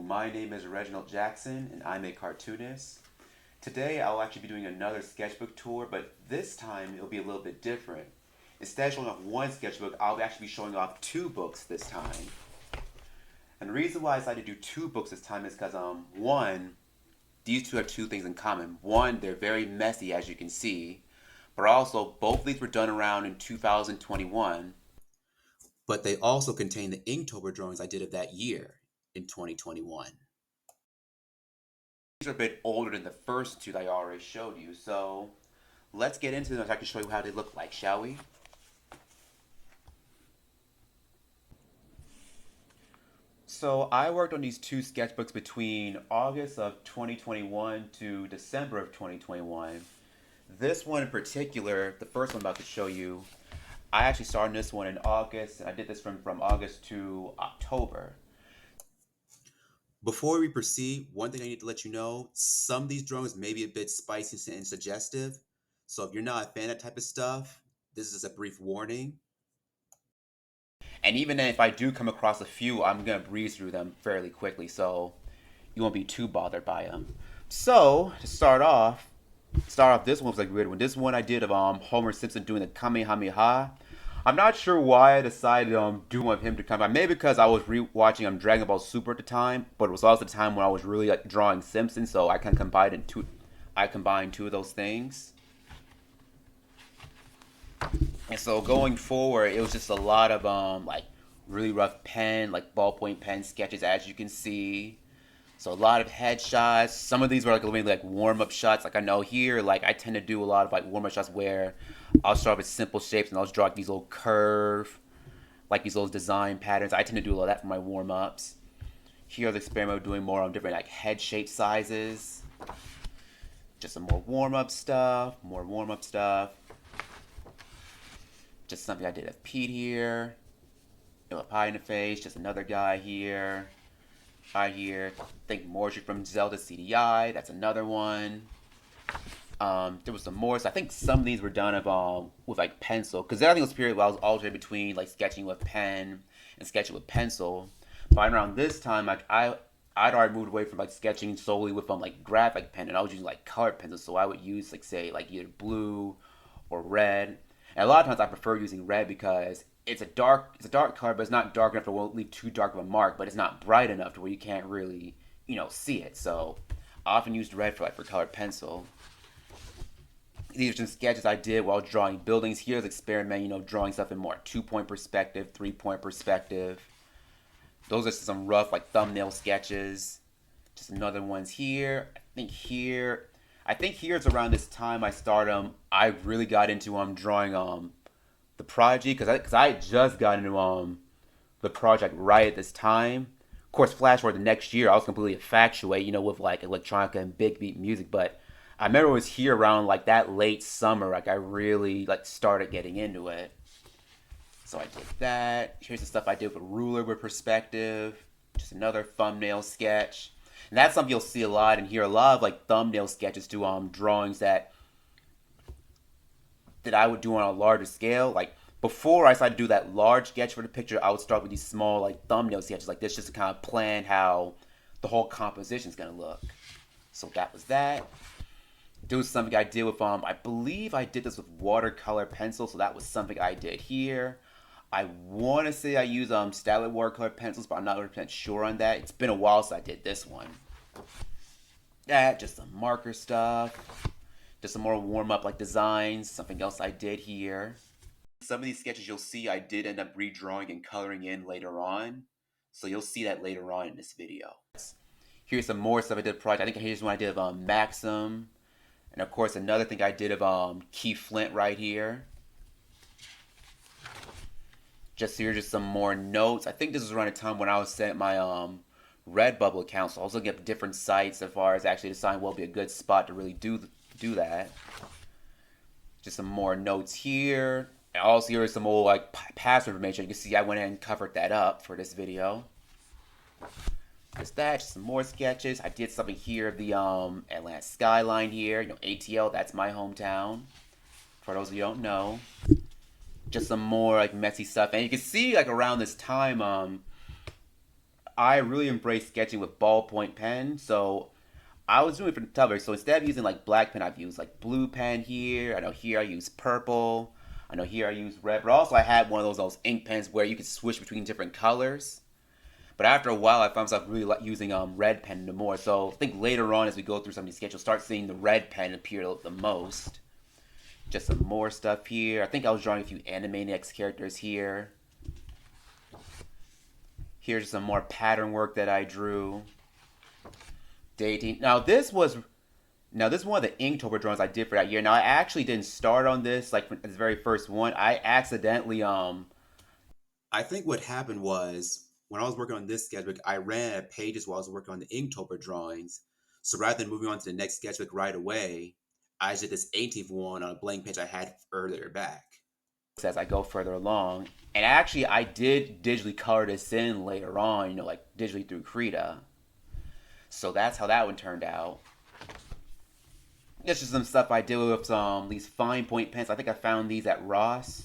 my name is Reginald Jackson and I'm a cartoonist. Today I'll actually be doing another sketchbook tour, but this time it'll be a little bit different. Instead of showing off one sketchbook, I'll actually be showing off two books this time. And the reason why I decided to do two books this time is because, one, these two have two things in common. One, they're very messy, as you can see, but also both of these were done around in 2021. But they also contain the Inktober drawings I did of that year in 2021. These are a bit older than the first two that I already showed you, so let's get into them so I can show you how they look like, shall we? So I worked on these two sketchbooks between August of 2021 to December of 2021. This one in particular, the first one I'm about to show you, I actually started this one in August. I did this from August to October. Before we proceed, one thing I need to let you know, some of these drawings may be a bit spicy and suggestive. So if you're not a fan of that type of stuff, this is a brief warning. And even then, if I do come across a few, I'm going to breeze through them fairly quickly, so you won't be too bothered by them. So, to start off, this one was like a weird one. This one I did of Homer Simpson doing the Kamehameha. I'm not sure why I decided do one of him to come by. Maybe because I was rewatching Dragon Ball Super at the time, but it was also the time when I was really like drawing Simpson, so I kind of combined two of those things. And so going forward, it was just a lot of like really rough pen, like ballpoint pen sketches, as you can see. So a lot of headshots. Some of these were like warm-up shots. Like I know here, like I tend to do a lot of like warm-up shots where I'll start with simple shapes and I'll draw like these little curve, like these little design patterns. I tend to do a lot of that for my warm-ups. Here I was experimenting with doing more on different like head shape sizes. Just some more warm-up stuff, Just something I did of Pete here. A pie in the face, just another guy here. Right here, I think Morgan from Zelda CDI, that's another one. There was some more, so I think some of these were done with like pencil, because I think it was a period where I was alternating between like sketching with pen and sketching with pencil. But around this time, like I'd already moved away from like sketching solely with like graphic pen, and I was using like colored pencils, so I would use like say like either blue or red. And a lot of times I prefer using red because it's a dark color, but it's not dark enough to leave too dark of a mark, but it's not bright enough to where you can't really, see it. So I often used red for colored pencil. These are some sketches I did while drawing buildings. Here's experiment, drawing stuff in more 2-point perspective, 3-point perspective. Those are some rough like thumbnail sketches. Just another ones here. I think here's around this time I really got into drawing the Prodigy, because I just got into the project right at this time. Of course, flash forward the next year, I was completely infatuated, with like electronica and big beat music. But I remember it was here around like that late summer, like I really like started getting into it. So I did that. Here's the stuff I did with ruler with perspective. Just another thumbnail sketch. And that's something you'll see a lot and hear a lot of like thumbnail sketches to drawings that I would do on a larger scale. Like before I decided to do that large sketch for the picture, I would start with these small like thumbnail sketches like this just to kind of plan how the whole composition is going to look. So that was that. This was something I did with, I believe I did this with watercolor pencil, so that was something I did here. I want to say I use Statler watercolor pencils, but I'm not 100% sure on that. It's been a while since I did this one. Just some marker stuff. Just some more warm-up like designs. Something else I did here. Some of these sketches you'll see I did end up redrawing and coloring in later on. So you'll see that later on in this video. Here's some more stuff I did project. I think here's one I did of Maxim. And of course another thing I did of Keith Flint right here. Just some more notes. I think this was around the time when I was setting my Redbubble account. So I was looking at different sites as far as actually deciding what would be a good spot to really do that. Just some more notes here. And also here is some old like past information. You can see I went ahead and covered that up for this video. Just that, just some more sketches. I did something here of the Atlanta skyline here. ATL, that's my hometown. For those of you who don't know. Just some more like messy stuff. And you can see like around this time, I really embrace sketching with ballpoint pen. So I was doing it for the cover. So instead of using like black pen, I've used like blue pen here. I know here I use purple. I know here I use red. But also I had one of those ink pens where you could switch between different colors. But after a while, I found myself really like using red pen the more. So I think later on, as we go through some of these sketches, you'll start seeing the red pen appear the most. Just some more stuff here. I think I was drawing a few Animaniacs characters here. Here's some more pattern work that I drew. Dating. Now this is one of the Inktober drawings I did for that year. Now I actually didn't start on this like this very first one. I accidentally I think what happened was when I was working on this sketchbook, I ran out of pages while I was working on the Inktober drawings. So rather than moving on to the next sketchbook right away, I just did this 18th one on a blank page I had earlier back. As I go further along, and actually I did digitally color this in later on, like digitally through Krita. So that's how that one turned out. This is some stuff I did with these fine point pens. I think I found these at Ross.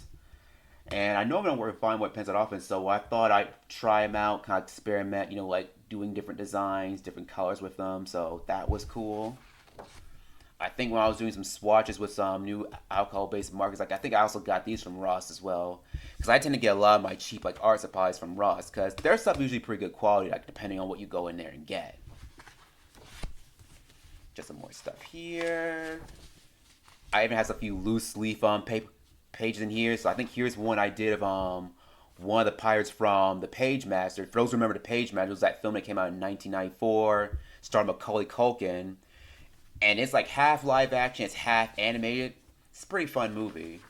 And I normally don't work with fine point pens that often, so I thought I'd try them out, kind of experiment, like doing different designs, different colors with them. So that was cool. I think when I was doing some swatches with some new alcohol-based markers, I think I also got these from Ross as well. Because I tend to get a lot of my cheap art supplies from Ross, because their stuff usually pretty good quality, depending on what you go in there and get. Just some more stuff here. I even have a few loose leaf pages in here. So I think here's one I did of one of the pirates from the Page Master. For those who remember the Page Master, it was that film that came out in 1994, starring Macaulay Culkin. And it's like half live action, it's half animated. It's a pretty fun movie.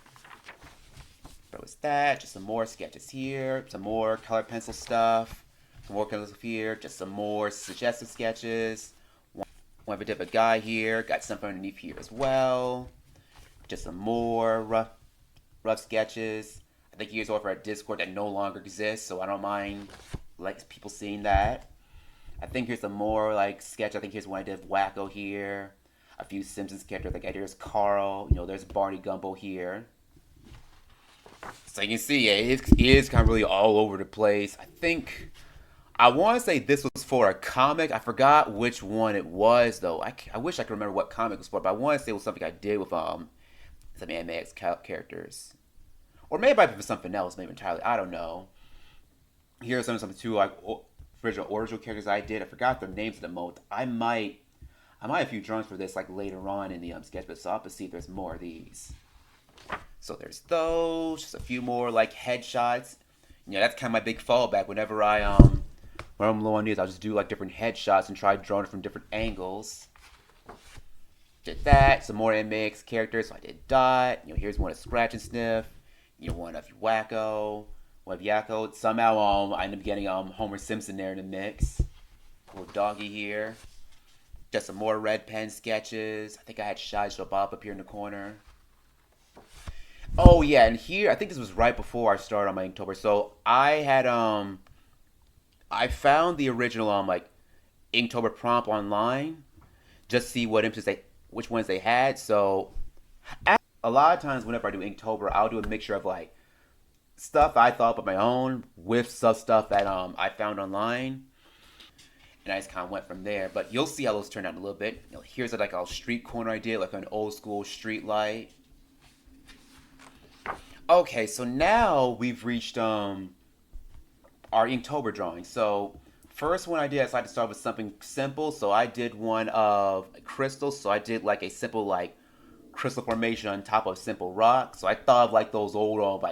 But with that, just some more sketches here, some more color pencil stuff, some more colors here, just some more suggestive sketches. One of a different guy here, got something underneath here as well. Just some more rough sketches. I think here's over a Discord that no longer exists, so I don't mind people seeing that. I think here's some more sketch. I think here's one I did of Wacko here. A few Simpsons characters. There's Carl. There's Barney Gumbo here. So you can see, it is kind of really all over the place. I want to say this was for a comic. I forgot which one it was, though. I wish I could remember what comic it was for, but I want to say it was something I did with some Animaniacs characters. Or maybe it might be for something else, maybe entirely. I don't know. Here's something too, original characters I did. I forgot their names at the moment. I might have a few drawings for this later on in the sketchbook, so I'll have to see if there's more of these. So there's those, just a few more headshots. That's kind of my big fallback. Whenever when I'm low on these, I'll just do different headshots and try drawing from different angles. Did that. Some more MX characters. So I did Dot. Here's one of Scratch and Sniff. One of Wacko. One of Yakko. Somehow I ended up getting Homer Simpson there in the mix. Little doggy here. Just some more red pen sketches. I think I had Sideshow Bob up here in the corner. Oh yeah, and here I think this was right before I started on my Inktober. So I had I found the original Inktober prompt online, just see which ones they had. So a lot of times whenever I do Inktober, I'll do a mixture of stuff I thought up on my own with some stuff that I found online, and I just kind of went from there. But you'll see how those turn out in a little bit. Here's a street corner I did, an old school street light. Okay, so now we've reached our Inktober drawing. So first one I decided to start with something simple. So I did one of crystals. So I did a simple crystal formation on top of simple rock. So I thought of those old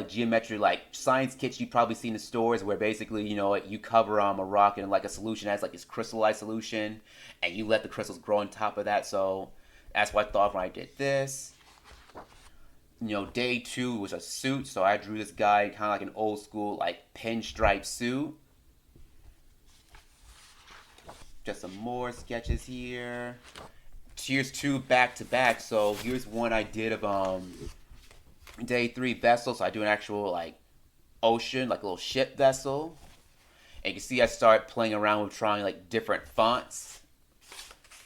geometry science kits you probably see in the stores, where basically you cover a rock in a solution as this crystallized solution, and you let the crystals grow on top of that. So that's what I thought when I did this. Day 2 was a suit, so I drew this guy kind of an old school pinstripe suit. Just some more sketches here. Here's 2 back to back. So here's one I did of Day 3 vessel. So I do an actual ocean, a little ship vessel. And you can see I start playing around with trying different fonts.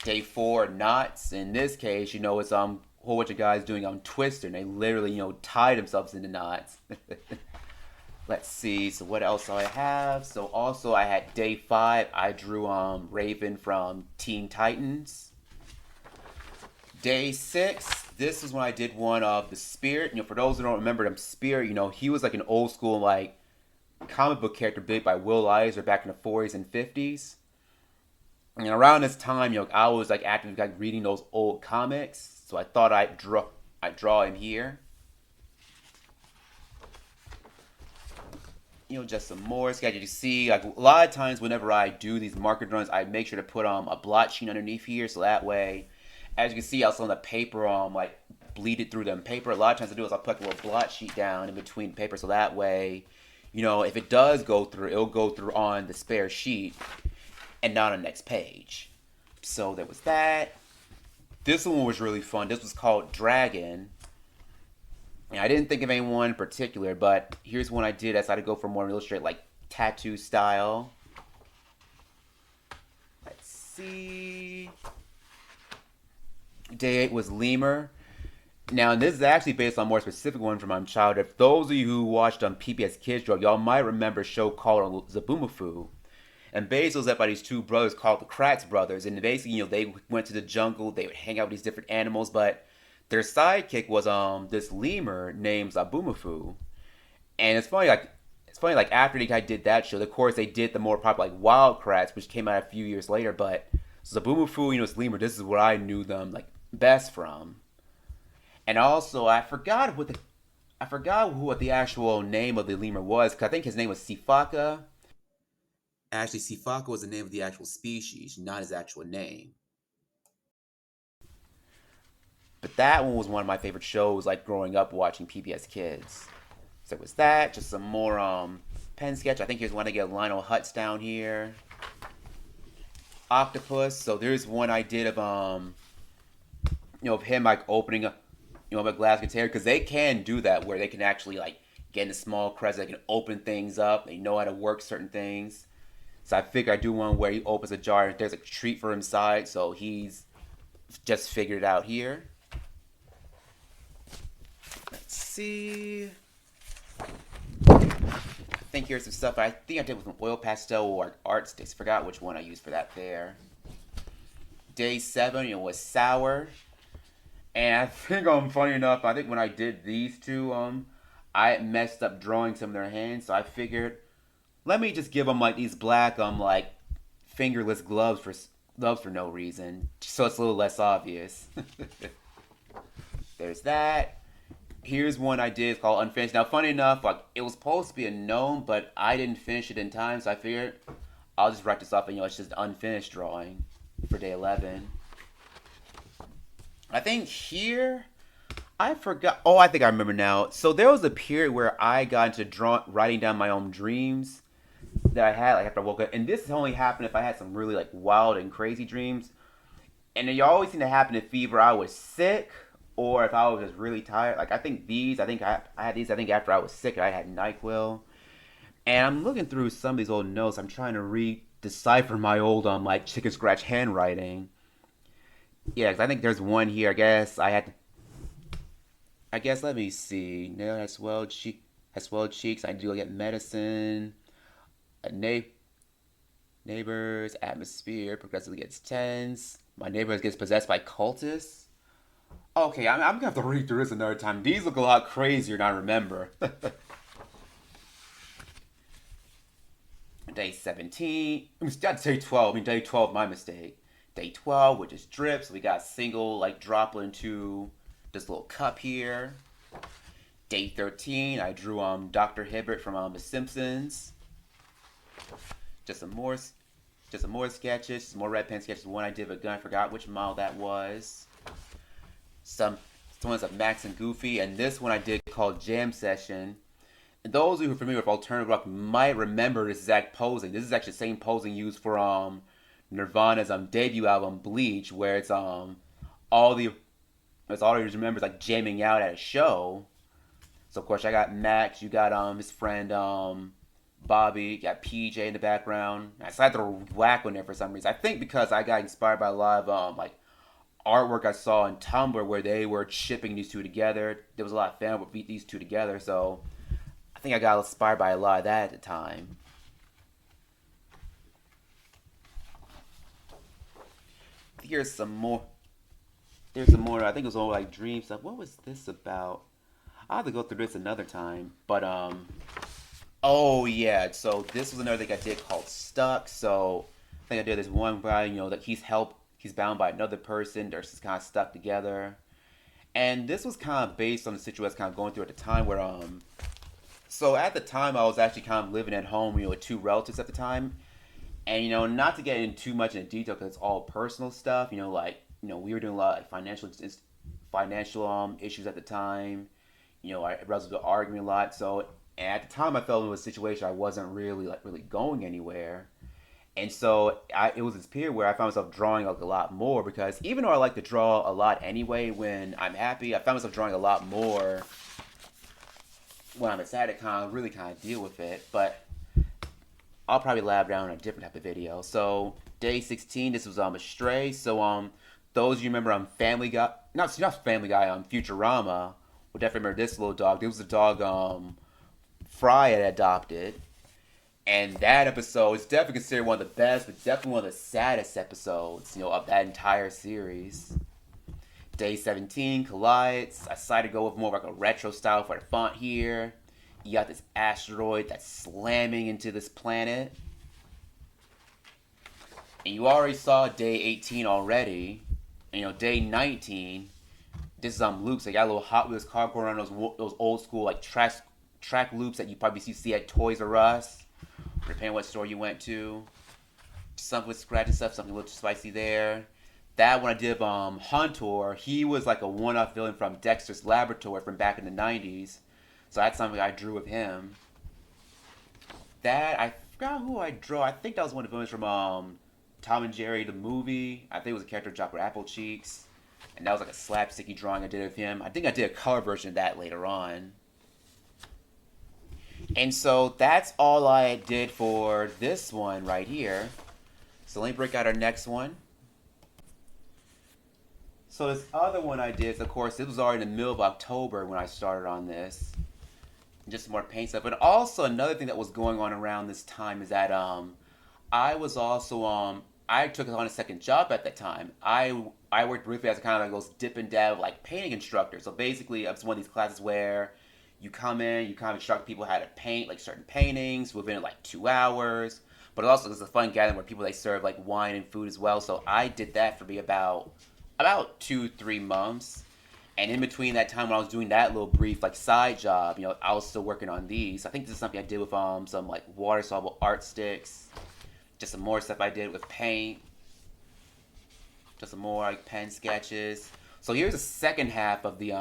Day 4 knots. In this case, it's whole bunch of guys doing Twister, and they literally, tied themselves into knots. Let's see. So what else do I have? So also I had day 5. I drew Raven from Teen Titans. Day 6. This is when I did one of the Spirit. For those who don't remember him, Spirit. He was like an old school like comic book character big by Will Eisner back in the 40s and 50s. And around this time, I was like actively like reading those old comics. So I thought I'd draw him here. Just some more sketches. You see, like a lot of times whenever I do these marker drawings, I make sure to put a blot sheet underneath here, so that way, as you can see, also on the paper, like bleed it through the paper. A lot of times I do is I'll put a little blot sheet down in between paper, so that way, if it does go through, it'll go through on the spare sheet and not on the next page. So there was that. This one was really fun. This was called Dragon. And I didn't think of anyone in particular, but here's one I did. I decided to go for more illustrate, like tattoo style. Let's see. Day 8 was Lemur. Now, this is actually based on a more specific one from my childhood. If those of you who watched PBS Kids Show, y'all might remember a show called Zaboomafoo. And basically, it was led by these two brothers called the Kratz brothers. And basically, they went to the jungle. They would hang out with these different animals, but their sidekick was this lemur named Zaboomafoo. And it's funny, like after they did that show, of course they did the more popular like Wild Kratts, which came out a few years later. But Zaboomafoo, it's lemur. This is what I knew them like best from. And also, I forgot what the actual name of the lemur was, because I think his name was Sifaka. Actually, Sifaka was the name of the actual species, not his actual name. But that one was one of my favorite shows, like growing up watching PBS Kids. So it was that, just some more pen sketch. I think here's one to get Lionel Hutz down here. Octopus. So there's one I did of of him like opening a a glass container, because they can do that where they can actually like get in a small crescent, they can open things up, they know how to work certain things. So I figure I do one where he opens a jar and there's a treat for him inside, so he's just figured it out here. Let's see. I think here's some stuff I think I did with an oil pastel or art sticks. Forgot which one I used for that there. Day 7, was sour. And I think funny enough, I think when I did these two, I messed up drawing some of their hands, so I figured let me just give them like these black like fingerless gloves for no reason, so it's a little less obvious. There's that. Here's one I did called Unfinished. Now, funny enough, like it was supposed to be a gnome, but I didn't finish it in time, so I figured I'll just write this off and it's just an unfinished drawing for day 11. I think here, I forgot. Oh, I think I remember now. So there was a period where I got into writing down my own dreams that I had like after I woke up, and this only happened if I had some really like wild and crazy dreams. And it always seemed to happen if either I was sick or if I was just really tired. Like I had these. I think after I was sick, I had NyQuil, and I'm looking through some of these old notes. I'm trying to decipher my old like chicken scratch handwriting. Yeah, because I think there's one here. Let me see. Nail has swelled cheeks. I do get medicine. Neighbors, atmosphere progressively gets tense. My neighborhood gets possessed by cultists. Okay, I'm gonna have to read through this another time. These look a lot crazier than I remember. Day 17. That's day 12. Day 12, my mistake. Day 12, which is drips. We got single like droplet into this little cup here. Day 13, I drew Dr. Hibbert from The Simpsons. Just some more sketches, some more red pen sketches. One I did with a gun, I forgot which model that was. Some ones of Max and Goofy, and this one I did called Jam Session. And those of you who are familiar with alternative rock might remember this exact posing. This is actually the same posing used for Nirvana's debut album Bleach, where it's all the remembers like jamming out at a show. So of course I got Max, you got his friend Bobby, you got PJ in the background. I decided to whack on there for some reason. I think because I got inspired by a lot of like artwork I saw on Tumblr where they were shipping these two together. There was a lot of fan with these two together, so I think I got inspired by a lot of that at the time. Here's some more. There's some more. I think it was all like dream stuff. What was this about? I'll have to go through this another time. But oh yeah. So this was another thing I did called Stuck. So I think I did this one guy. That he's bound by another person. They're just kind of stuck together. And this was kind of based on the situation I was kind of going through at the time where so at the time I was actually kind of living at home, with two relatives at the time. And not to get in too much into detail because it's all personal stuff. We were doing a lot of like, financial issues at the time. Our relatives were arguing a lot. So at the time, I felt in a situation I wasn't really going anywhere. And so it was this period where I found myself drawing like a lot more because even though I like to draw a lot anyway when I'm happy, I found myself drawing a lot more when I'm sad to really deal with it. But I'll probably elaborate on a different type of video. So day 16, this was Astray. So those of you remember Family Guy, not Family Guy, Futurama, will definitely remember this little dog. There was a dog Fry had adopted. And that episode is definitely considered one of the best, but definitely one of the saddest episodes, of that entire series. Day 17, Collides. I decided to go with more like a retro style for the font here. You got this asteroid that's slamming into this planet. And you already saw day 18 already. And, day 19, this is loops. I got a little Hot Wheels car going around those old school like track loops that you probably see at Toys R Us. Depending on what store you went to. Something with scratch and stuff, something a little spicy there. That one I did Hunter, he was like a one-off villain from Dexter's Laboratory from back in the 90s. So that's something I drew with him. That, I forgot who I drew. I think that was one of the villains from Tom and Jerry, the movie. I think it was a character dropped with Apple Cheeks. And that was like a slapsticky drawing I did of him. I think I did a color version of that later on. And so that's all I did for this one right here. So let me break out our next one. So this other one I did, of course, it was already in the middle of October when I started on this. Just some more paint stuff. But also another thing that was going on around this time is that I was also I took on a second job at that time. I worked briefly as a kind of like those dip and dab like painting instructor. So basically, it was one of these classes where you come in, you kind of instruct people how to paint like certain paintings within like 2 hours. But it also was a fun gathering where people they serve like wine and food as well. So I did that for me about 2-3 months. And in between that time when I was doing that little brief like side job, I was still working on these. I think this is something I did with some like water soluble art sticks. Just some more stuff I did with paint. Just some more like pen sketches. So here's the second half of the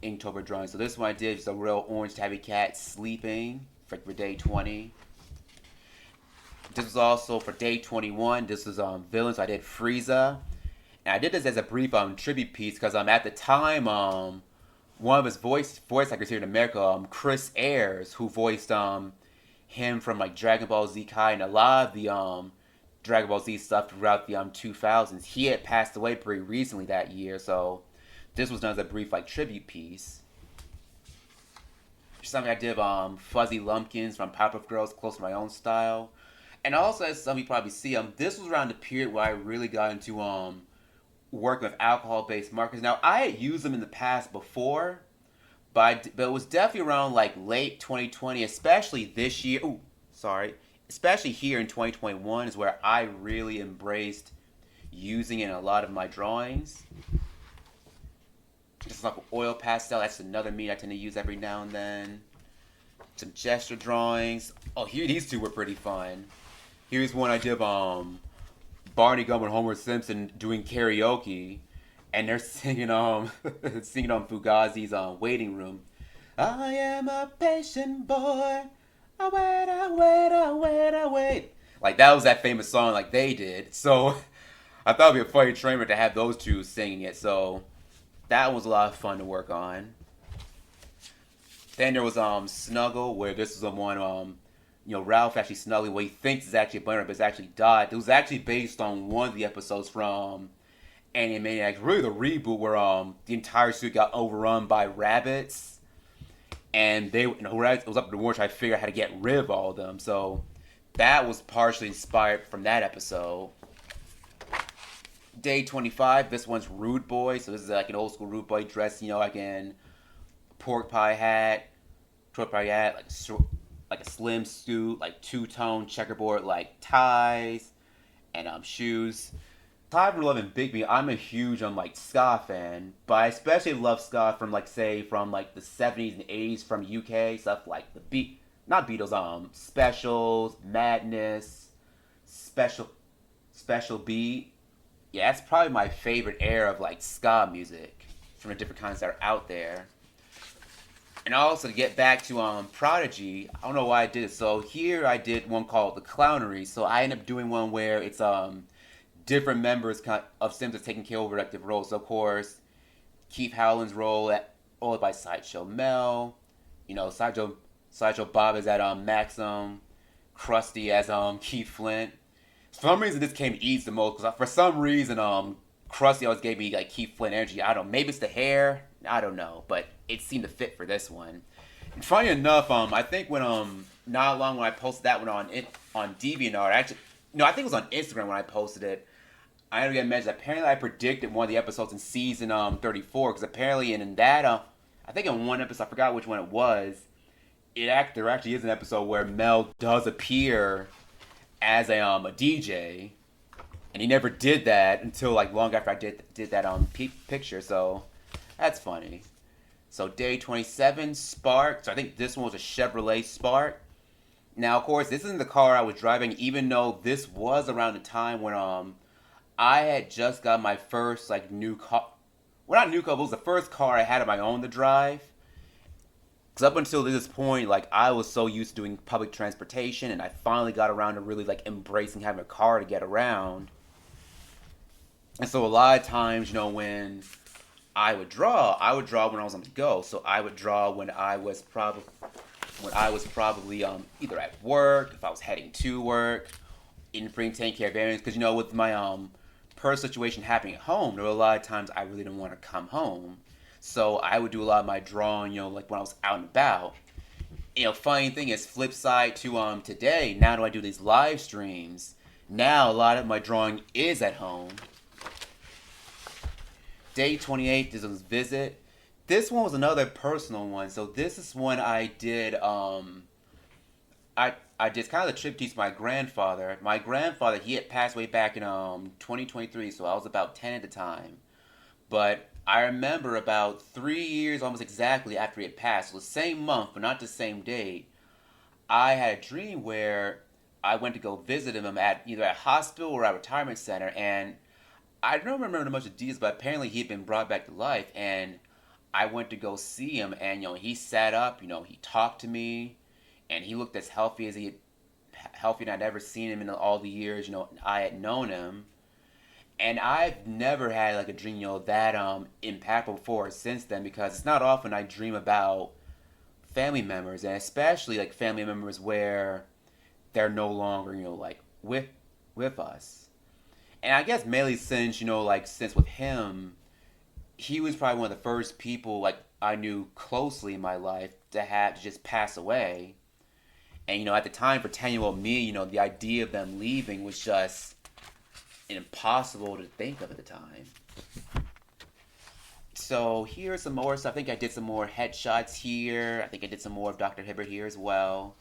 Inktober drawing. So this one I did just a real orange tabby cat sleeping for day 20. This was also for day 21. This was villains. So I did Frieza. And I did this as a brief tribute piece because at the time one of his voice actors here in America, Chris Ayres, who voiced him from like Dragon Ball Z Kai and a lot of the Dragon Ball Z stuff throughout the 2000s. He had passed away pretty recently that year, so this was done as a brief like tribute piece. Something I did Fuzzy Lumpkins from Powerpuff Girls, close to my own style. And also, as some of you probably see, this was around the period where I really got into work with alcohol-based markers. Now, I had used them in the past before, but it was definitely around like late 2020, especially this year. Especially here in 2021 is where I really embraced using it in a lot of my drawings. Just like oil pastel, that's another medium I tend to use every now and then. Some gesture drawings. Oh, these two were pretty fun. Here's one I did Barney Gump and Homer Simpson doing karaoke, and they're singing singing on Fugazi's Waiting Room. I am a patient boy. I wait, I wait, I wait, I wait. Like that was that famous song like they did. So I thought it'd be a funny trainer to have those two singing it. So that was a lot of fun to work on. Then there was Snuggle, where this was one Ralph actually snuggling what he thinks is actually a bunny, but it's actually Dot. It was actually based on one of the episodes from Animaniacs, really the reboot where the entire suit got overrun by rabbits. and they, it was up to Warner to figure out how to get rid of all of them. So that was partially inspired from that episode. Day 25, this one's Rude Boy. So this is like an old school Rude Boy dressed, like in pork pie hat, like a slim suit, like two-tone checkerboard like ties, and shoes. Top 11 Big Me. I'm a huge like ska fan, but I especially love ska from like the 70s and 80s from UK stuff like not Beatles, Specials, Madness, Special Beat. Yeah, that's probably my favorite era of like ska music from the different kinds that are out there. And also to get back to Prodigy, I don't know why I did it. So here I did one called The Clownery. So I ended up doing one where it's different members of Simpsons taking care of respective roles. So of course, Keith Howland's role followed by Sideshow Mel. Sideshow Bob is at Maxim, Krusty as Keith Flint. For some reason, this came easy the most because for some reason Krusty always gave me like Keith Flint energy. I don't know, maybe it's the hair. I don't know, but it seemed to fit for this one. And funny enough, I think when not long when I posted that one on DeviantArt, actually, no, I think it was on Instagram when I posted it. I didn't get mentioned. Apparently, I predicted one of the episodes in season 34 because apparently in that I think in one episode I forgot which one it was. There actually is an episode where Mel does appear as a DJ, and he never did that until like long after I did that picture. So that's funny. So day 27, Spark. So I think this one was a Chevrolet Spark. Now, of course, this isn't the car I was driving, even though this was around the time when I had just got my first like new car. Well, not new car, but it was the first car I had of my own to drive. Because up until this point, like I was so used to doing public transportation, and I finally got around to really like embracing having a car to get around. And so a lot of times, when I would draw when I was on the go. So I would draw when I was probably either at work, if I was heading to work, in taking care of errands. Because with my personal situation happening at home, there were a lot of times I really didn't want to come home. So I would do a lot of my drawing, like when I was out and about. Funny thing is, flip side to today, now that I do these live streams, now a lot of my drawing is at home. Day 28, this was Visit. This one was another personal one. So this is when I did, I did kind of the tribute to my grandfather. My grandfather, he had passed away back in 2023, so I was about 10 at the time. But I remember about 3 years, almost exactly after he had passed, so the same month, but not the same date, I had a dream where I went to go visit him at either a hospital or a retirement center, and I don't remember much of the details, but apparently he had been brought back to life, and I went to go see him, and he sat up, he talked to me, and he looked as healthy as healthy than I'd ever seen him in all the years, I had known him. And I've never had like a dream, that impactful before or since then, because it's not often I dream about family members, and especially like family members where they're no longer, like with us. And I guess mainly since, since with him, he was probably one of the first people like I knew closely in my life to have to just pass away. And at the time for 10-year-old me, the idea of them leaving was just impossible to think of at the time. So here's some more stuff. I think I did some more headshots here. I think I did some more of Dr. Hibbert here as well.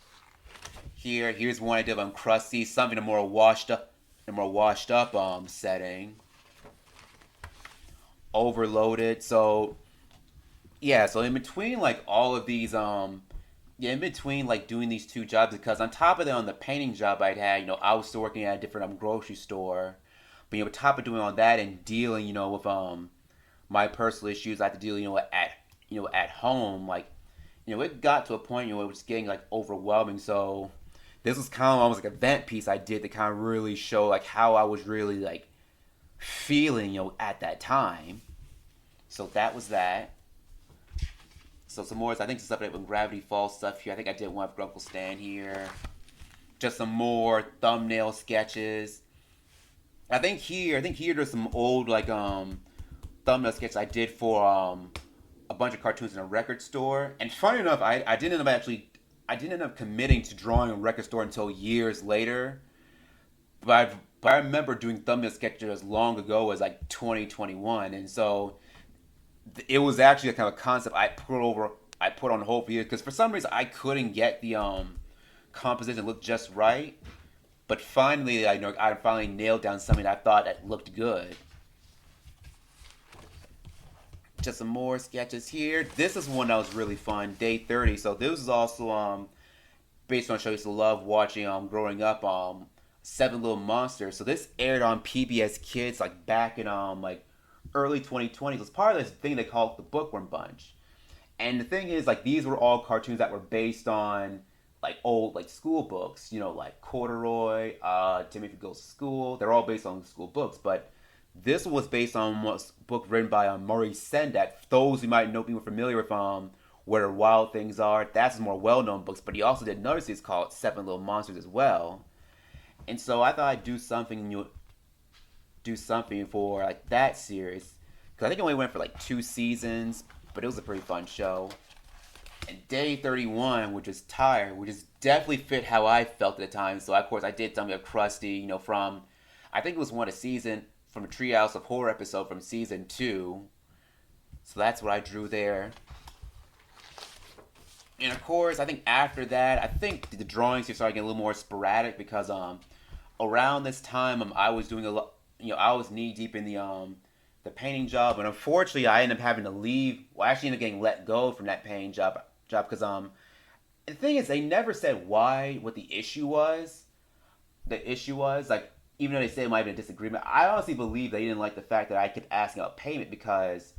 Here's one I did on Krusty, something in a more washed up setting. Overloaded. So yeah, so in between like all of these in between like doing these two jobs, because on top of that, on the painting job I'd had, I was still working at a different grocery store. But on top of doing all that and dealing, with my personal issues I had to deal, at home, like, it got to a point, it was getting like overwhelming. So this was kind of almost like a vent piece I did to kind of really show like how I was really like feeling, at that time. So that was that. So some more, I think some stuff like when Gravity Falls stuff here. I think I did one of Uncle Stan here. Just some more thumbnail sketches. I think here there's some old like thumbnail sketches I did for a bunch of cartoons in a record store. And funny enough, I didn't end up committing to drawing a record store until years later. But I remember doing thumbnail sketches as long ago as like 2021, and so it was actually a kind of concept I put on hold for years because for some reason I couldn't get the composition look just right. But finally, I finally nailed down something that I thought that looked good. Just some more sketches here. This is one that was really fun. Day 30. So this is also based on a show I used to love watching growing up. Seven Little Monsters. So this aired on PBS Kids like back in like early 2020s. It's part of this thing they call the Bookworm Bunch. And the thing is, like, these were all cartoons that were based on like old like school books, like Corduroy, Timothy Goes to School. They're all based on school books, but this was based on a book written by Maurice Sendak. Those who might know, be familiar with Where Wild Things Are. That's his more well-known books, but he also did another series called Seven Little Monsters as well. And so I thought I'd do something for like that series because I think it only went for like 2 seasons, but it was a pretty fun show. And Day 31, which is Tired, which is definitely fit how I felt at the time. So of course I did something of Krusty, from I think it was one a season from a Treehouse of Horror episode from season 2. So that's what I drew there. And of course, I think after that, I think the drawings here started getting a little more sporadic because around this time I was doing a lot. I was knee deep in the painting job, and unfortunately, I ended up having to leave. Well, I actually ended up getting let go from that painting job because the thing is, they never said what the issue was. The issue was like, even though they said it might have been a disagreement, I honestly believe they didn't like the fact that I kept asking about payment because,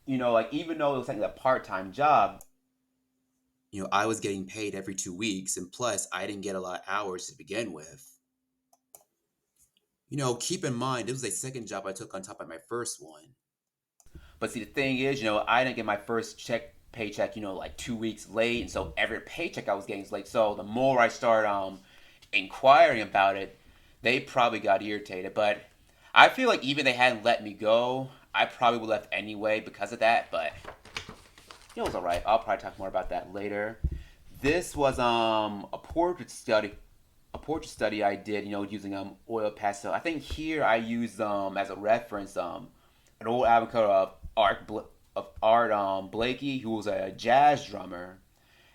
like even though it was like a part time job, I was getting paid every 2 weeks, and plus, I didn't get a lot of hours to begin with. Keep in mind, this was a second job I took on top of my first one. But see, the thing is, I didn't get my first paycheck, like 2 weeks late, and so every paycheck I was getting was late. So the more I started inquiring about it, they probably got irritated. But I feel like even if they hadn't let me go, I probably would have left anyway because of that. But it was alright. I'll probably talk more about that later. This was a portrait study I did, using oil pastel. I think here I used as a reference an old album cover of Art Blakey, who was a jazz drummer,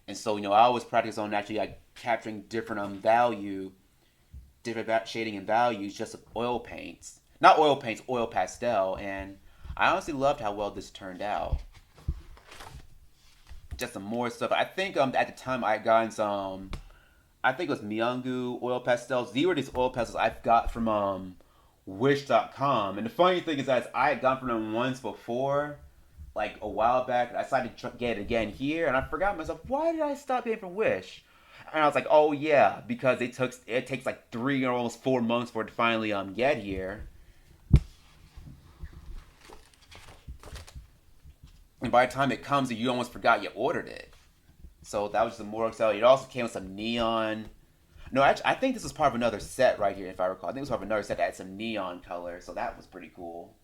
and so I always practice on actually like capturing different different shading and values just of oil paints, not oil paints, oil pastel, and I honestly loved how well this turned out. Just some more stuff. I think at the time I got some. I think it was Miangu oil pastels. These were these oil pastels I've got from Wish.com. And the funny thing is that I had gone from them once before, like a while back. I decided to get it again here, and I forgot myself. Why did I stop getting from Wish? And I was like, oh yeah, because it takes like 3 or almost 4 months for it to finally get here. And by the time it comes, you almost forgot you ordered it. So that was just more exciting. It also came with some neon. No, actually, I think this was part of another set right here, if I recall. I think it was part of another set that had some neon color, so that was pretty cool.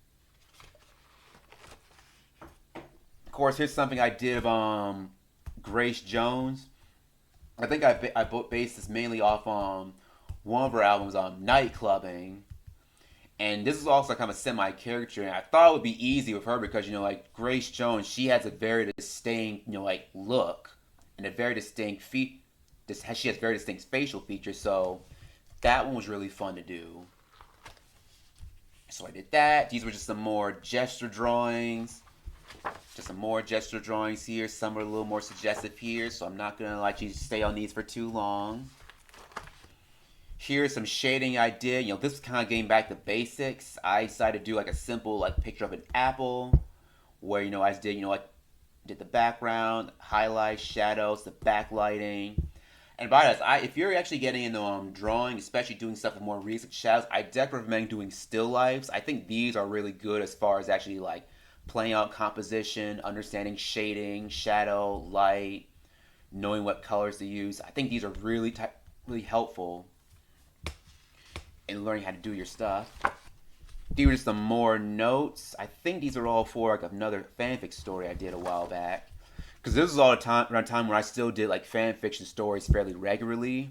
Of course, here's something I did of Grace Jones. I think I based this mainly off one of her albums, Night Clubbing. And this is also kind of a semi-caricature, and I thought it would be easy with her because, like Grace Jones, she has a very distinct, like look and a very distinct she has very distinct facial features, so that one was really fun to do. So I did that. These were just some more gesture drawings. Just some more gesture drawings here. Some are a little more suggestive here, so I'm not gonna let you stay on these for too long. Here's some shading I did. This was kind of getting back to basics. I decided to do like a simple like picture of an apple, where I just did like did the background, highlights, shadows, the backlighting. And by that, if you're actually getting into drawing, especially doing stuff with more recent shadows, I definitely recommend doing still lifes. I think these are really good as far as actually like playing out composition, understanding shading, shadow, light, knowing what colors to use. I think these are really helpful in learning how to do your stuff. These are some more notes. I think these are all for like another fanfic story I did a while back. Because this was all the time around time when I still did like fan fiction stories fairly regularly.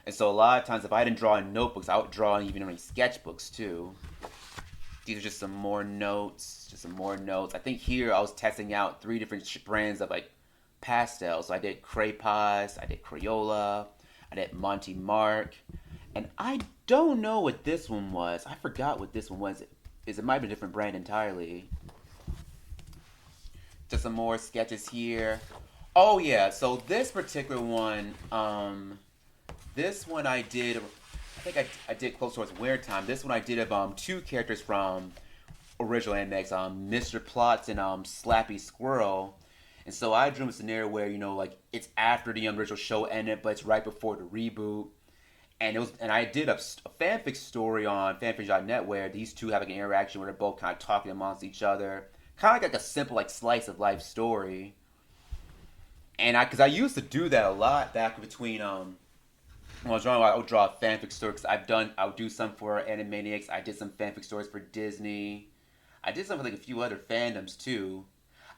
And so a lot of times if I didn't draw in notebooks, I would draw in even in sketchbooks too. These are just some more notes. Just some more notes. I think here I was testing out 3 different brands of like pastels. So I did Craypas, I did Crayola, I did Monty Mark. And I don't know what this one was. I forgot what this one was. It might be a different brand entirely. Just some more sketches here. Oh yeah, so this particular one, this one I did. I think I did close towards winter time. This one I did of 2 characters from original animex, Mr. Plots and Slappy Squirrel. And so I drew a scenario where like it's after the original show ended, but it's right before the reboot. And I did a fanfic story on fanfiction.net where these two have like an interaction where they're both kind of talking amongst each other, kind of like a simple like slice of life story. And because I used to do that a lot back between when I was drawing, I would draw a fanfic story because I would do some for Animaniacs. I did some fanfic stories for Disney. I did some for like a few other fandoms too.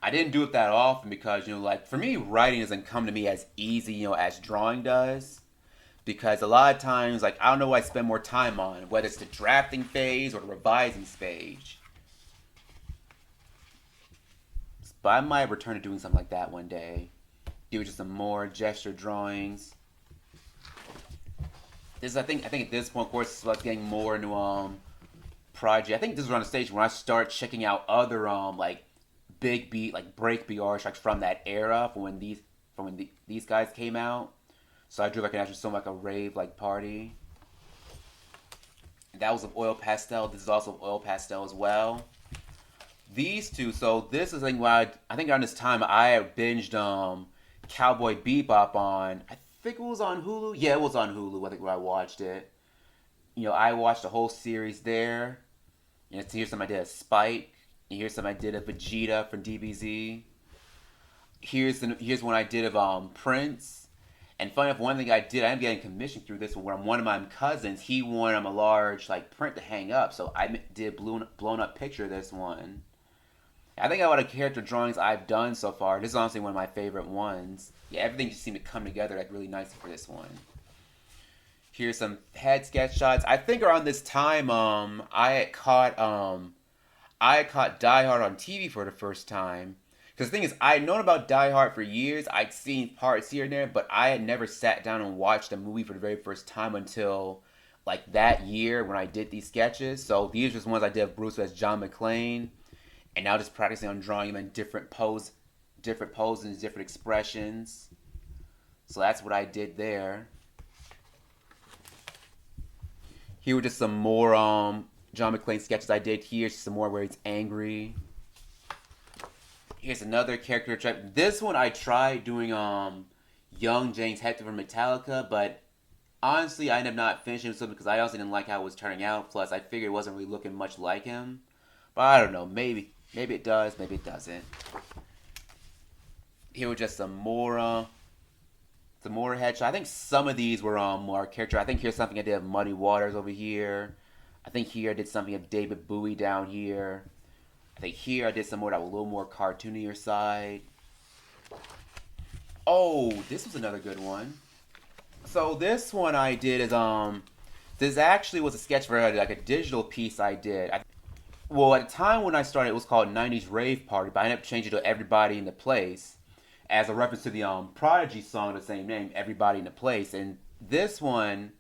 I didn't do it that often because like for me, writing doesn't come to me as easy as drawing does. Because a lot of times, like, I don't know what I spend more time on, whether it's the drafting phase or the revising stage. But I might return to doing something like that one day. Do just some more gesture drawings. I think at this point, of course, it's like getting more into project. I think this is around the stage when I start checking out other like big beat, like break beat artworks from that era, from when these guys came out. So I drew like an actual song like a rave like party. And that was of oil pastel. This is also of oil pastel as well. These two, so this is like why I think around this time I binged Cowboy Bebop on, I think it was on Hulu. Yeah, it was on Hulu. I think where I watched it. I watched the whole series there. Here's some I did of Spike. And here's some I did of Vegeta from DBZ. Here's one I did of Prince. And funny enough, one thing I ended up getting commissioned through this one. One of my cousins, he wanted a large like print to hang up, so I did blown up picture of this one. I think out of the character drawings I've done so far, this is honestly one of my favorite ones. Yeah, everything just seemed to come together like really nicely for this one. Here's some head sketch shots. I think around this time, I had caught Die Hard on TV for the first time. Because the thing is, I had known about Die Hard for years. I'd seen parts here and there, but I had never sat down and watched a movie for the very first time until like that year when I did these sketches. So these are just ones I did of Bruce as John McClane, and now just practicing on drawing him in different poses, different expressions. So that's what I did there. Here were just some more John McClane sketches I did here. Some more where he's angry. Here's another character type. This one I tried doing young James Hetfield from Metallica, but honestly I ended up not finishing it because I also didn't like how it was turning out. Plus I figured it wasn't really looking much like him. But I don't know, maybe it does, maybe it doesn't. Here were just some more headshots. I think some of these were more character. I think here's something I did of Muddy Waters over here. I think here I did something of David Bowie down here. I think here I did some more that were a little more cartoonier side. Oh, this was another good one. So this one I did is this actually was a sketch for like a digital piece I did. Well, at the time when I started, it was called 90s Rave Party, but I ended up changing it to Everybody in the Place as a reference to the Prodigy song of the same name, Everybody in the Place. And this ended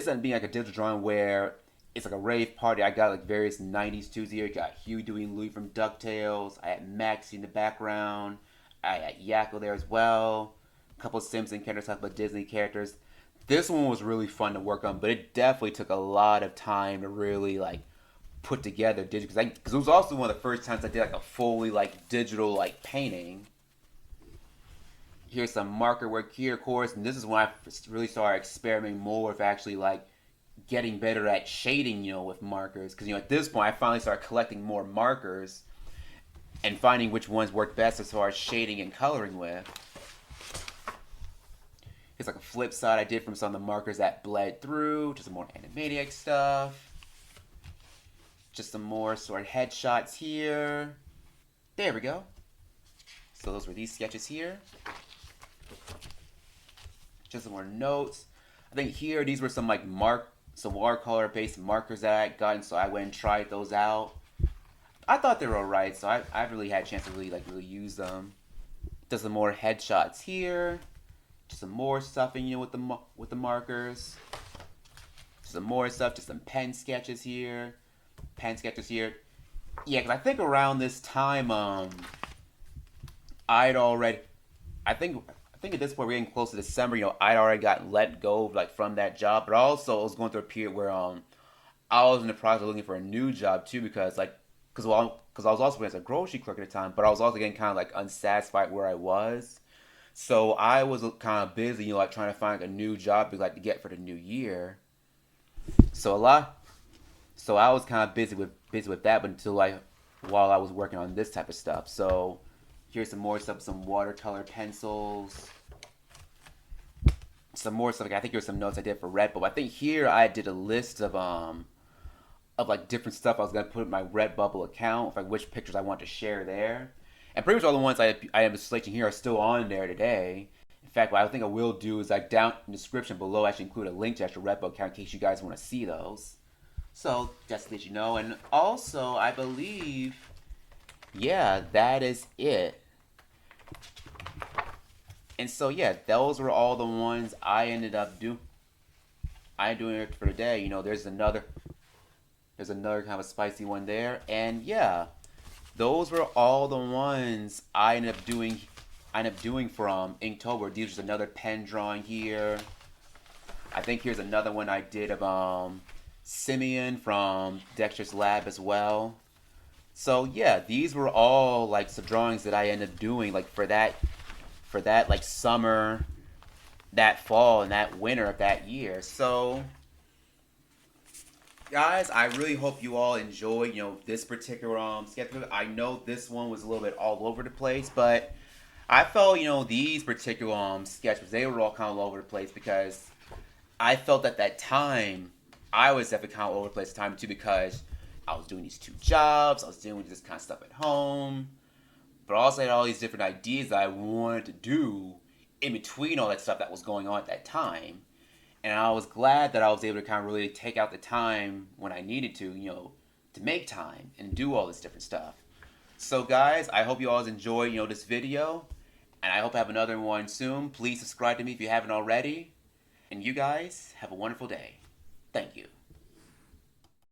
up being like a digital drawing where it's like a rave party. I got like various 90s tunes here. You got Huey, Dewey, and Louie from DuckTales. I had Maxie in the background. I had Yakko there as well. A couple of Simpson characters, a couple of Disney characters. This one was really fun to work on, but it definitely took a lot of time to really like put together digital. Because it was also one of the first times I did like a fully like digital like painting. Here's some marker work here, of course, and this is when I really started experimenting more with actually like getting better at shading, with markers. Because, at this point, I finally started collecting more markers and finding which ones work best as far as shading and coloring with. Here's like a flip side I did from some of the markers that bled through to some more Animaniac stuff. Just some more sort of headshots here. There we go. So those were these sketches here. Just some more notes. I think here these were some some watercolor based markers that I had gotten, so I went and tried those out. I thought they were alright, so I really had a chance to really use them. Just some more headshots here. Just some more stuff in with the markers. Just some more stuff. Just some pen sketches here. Pen sketches here. Yeah, because I think around this time, I'd already, I think at this point we're getting close to December. I'd already gotten let go from that job, but also I was going through a period where I was in the process of looking for a new job too because I was also working as a grocery clerk at the time, but I was also getting kind of unsatisfied where I was. So I was kind of busy, trying to find a new job to get for the new year. So I was kind of busy with that, but while I was working on this type of stuff. So here's some more stuff, some watercolor pencils, some more stuff. I think here's some notes I did for Redbubble. I think here I did a list of different stuff I was gonna put in my Redbubble account, which pictures I want to share there. And pretty much all the ones I am selecting here are still on there today. In fact, what I think I will do is down in the description below actually include a link to your Redbubble account in case you guys want to see those. So just to let you know, and also I believe, yeah, that is it. And so yeah, those were all the ones I ended up doing. I'm doing it for today. There's another kind of a spicy one there, and yeah, those were all the ones I ended up doing. From Inktober. These was another pen drawing here. I think here's another one I did of Simeon from Dexter's Lab as well. So yeah, these were all some drawings that I ended up doing for that summer, that fall, and that winter of that year. So guys, I really hope you all enjoyed this particular sketchbook. I know this one was a little bit all over the place, but I felt these particular sketchbooks, they were all kind of all over the place because I felt at that time I was definitely kind of all over the place at the time too because I was doing these 2 jobs, I was doing this kind of stuff at home, but I also had all these different ideas that I wanted to do in between all that stuff that was going on at that time. And I was glad that I was able to kind of really take out the time when I needed to make time and do all this different stuff. So guys, I hope you all enjoyed, this video. And I hope I have another one soon. Please subscribe to me if you haven't already. And you guys have a wonderful day. Thank you.